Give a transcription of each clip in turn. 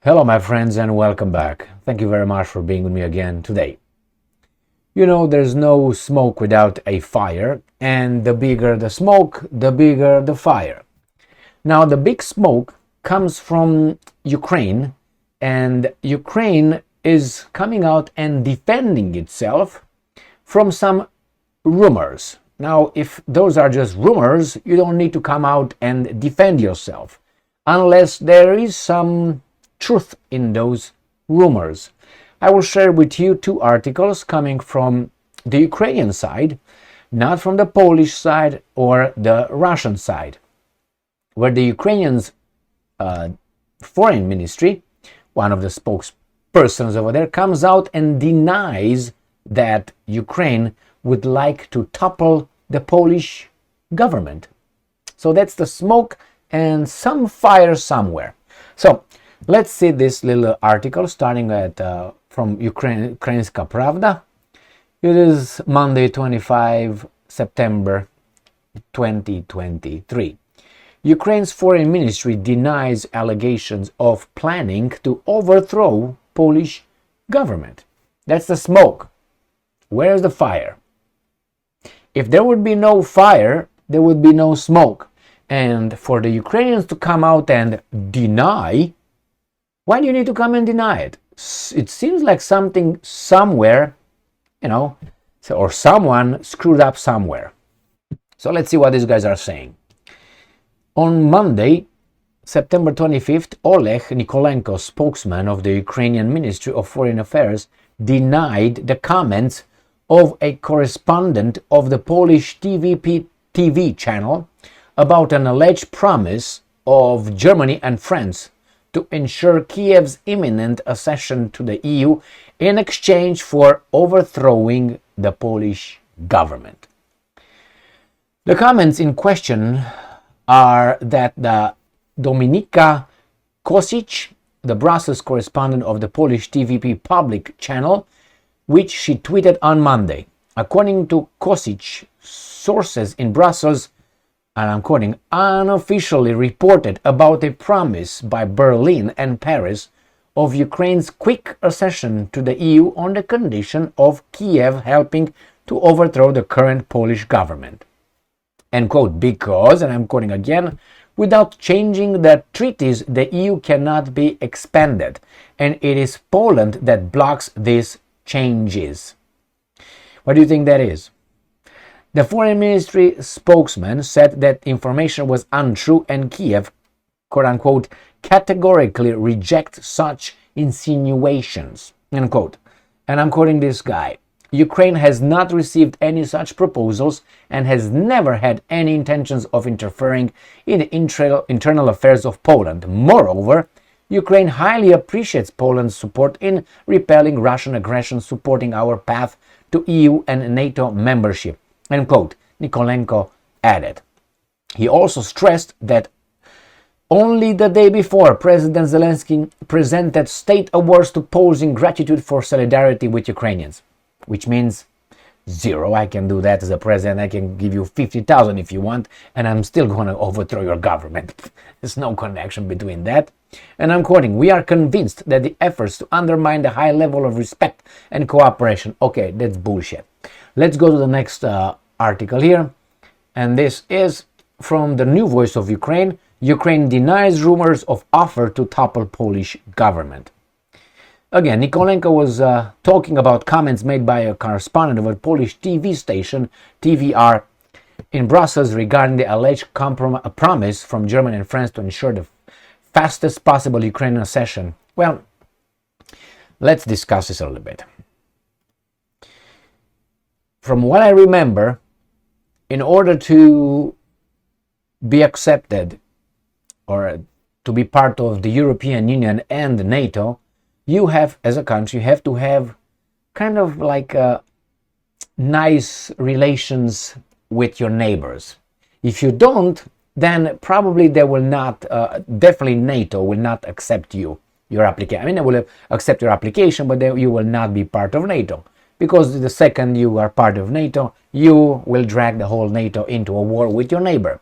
Hello, my friends, and welcome back. Thank you very much for being with me again today. You know, there's no smoke without a fire, and the bigger the smoke, the bigger the fire. Now, the big smoke comes from Ukraine, and Ukraine is coming out and defending itself from some rumors. Now, if those are just rumors, you don't need to come out and defend yourself unless there is some truth in those rumors. I will share with you two articles coming from the Ukrainian side, not from the Polish side or the Russian side, where the Ukrainians foreign ministry, one of the spokespersons over there, comes out and denies that Ukraine would like to topple the Polish government. So that's the smoke and some fire somewhere. So let's see this little article starting at from Ukrainska Pravda. It is Monday, 25 September 2023. Ukraine's foreign ministry denies allegations of planning to overthrow Polish government. That's the smoke. Where's the fire? If there would be no fire, there would be no smoke. And for the Ukrainians to come out and deny, why do you need to come and deny it? It seems like something somewhere, or someone screwed up somewhere. So let's see what these guys are saying. On Monday, September 25th, Oleg Nikolenko, spokesman of the Ukrainian Ministry of Foreign Affairs, denied the comments of a correspondent of the Polish TV channel about an alleged promise of Germany and France to ensure Kiev's imminent accession to the EU in exchange for overthrowing the Polish government. The comments in question are that the Dominika Kosic, the Brussels correspondent of the Polish TVP public channel, which she tweeted on Monday. According to Kosic, sources in Brussels, and I'm quoting, unofficially reported about a promise by Berlin and Paris of Ukraine's quick accession to the EU on the condition of Kiev helping to overthrow the current Polish government. End quote, because, and I'm quoting again, without changing the treaties, the EU cannot be expanded, and it is Poland that blocks these changes. What do you think that is? The Foreign Ministry spokesman said that information was untrue and Kiev, quote-unquote, categorically rejects such insinuations, end quote. And I'm quoting this guy. Ukraine has not received any such proposals and has never had any intentions of interfering in the internal affairs of Poland. Moreover, Ukraine highly appreciates Poland's support in repelling Russian aggression, supporting our path to EU and NATO membership. End quote, Nikolenko added. He also stressed that only the day before, President Zelensky presented state awards to Poles in gratitude for solidarity with Ukrainians, which means zero. I can do that as a president. I can give you 50,000 if you want, and I'm still going to overthrow your government. There's no connection between that. And I'm quoting, we are convinced that the efforts to undermine the high level of respect and cooperation. Okay, that's bullshit. Let's go to the next article here. And this is from the New Voice of Ukraine. Ukraine denies rumors of offer to topple Polish government. Again, Nikolenko was talking about comments made by a correspondent of a Polish TV station, TVR, in Brussels regarding the alleged promise from Germany and France to ensure the fastest possible Ukrainian accession. Well, let's discuss this a little bit. From what I remember, in order to be accepted or to be part of the European Union and NATO, you have, as a country, you have to have kind of like nice relations with your neighbors. If you don't, then probably they will not, definitely NATO will not accept your application. I mean, they will accept your application, but you will not be part of NATO. Because the second you are part of NATO, you will drag the whole NATO into a war with your neighbor.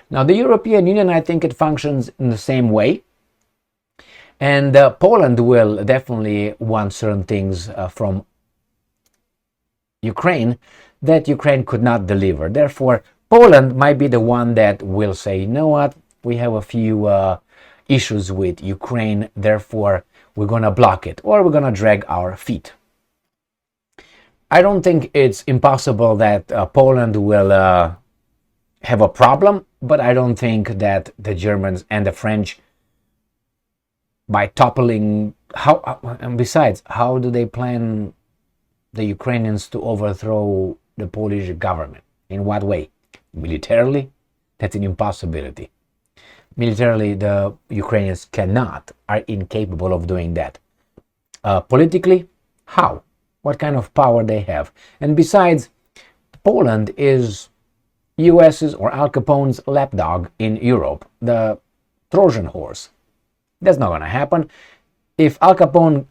Now, the European Union, I think it functions in the same way. And Poland will definitely want certain things from Ukraine that Ukraine could not deliver. Therefore, Poland might be the one that will say, you know what, we have a few issues with Ukraine, therefore we're going to block it, or we're going to drag our feet. I don't think it's impossible that Poland will have a problem, but I don't think that the Germans and the French, by toppling, and besides, how do they plan the Ukrainians to overthrow the Polish government? In what way? Militarily? That's an impossibility. Militarily, the Ukrainians cannot, are incapable of doing that. Politically, how? What kind of power they have? And besides, Poland is US's or Al Capone's lapdog in Europe, the Trojan horse. That's not going to happen. If Al Capone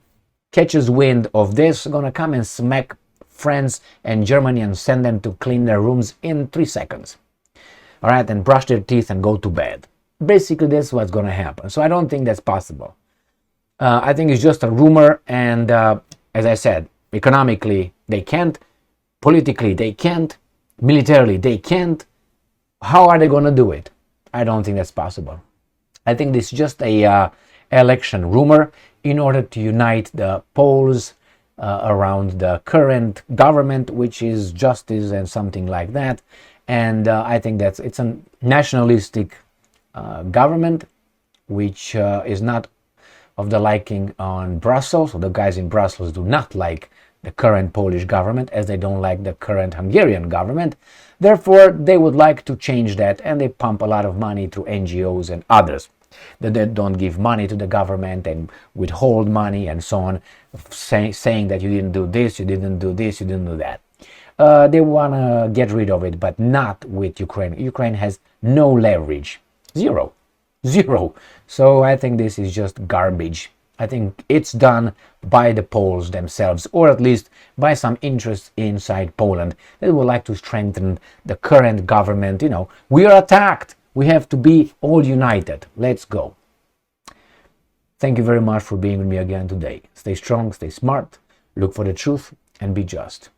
catches wind of this, going to come and smack France and Germany and send them to clean their rooms in 3 seconds. All right, and brush their teeth and go to bed. Basically, that's what's going to happen. So I don't think that's possible. I think it's just a rumor, and as I said, economically they can't, politically they can't, militarily they can't. How are they going to do it? I don't think that's possible. I think this is just a election rumor in order to unite the Poles around the current government, which is justice and something like that. And I think it's a nationalistic government, which is not of the liking on Brussels. So the guys in Brussels do not like the current Polish government, as they don't like the current Hungarian government. Therefore, they would like to change that, and they pump a lot of money through NGOs and others. They don't give money to the government and withhold money and so on, saying that you didn't do this, you didn't do this, you didn't do that. They want to get rid of it, but not with Ukraine. Ukraine has no leverage. Zero. So I think this is just garbage. I think it's done by the Poles themselves, or at least by some interests inside Poland that would like to strengthen the current government. You know, we are attacked. We have to be all united. Let's go. Thank you very much for being with me again today. Stay strong, stay smart, look for the truth, and be just.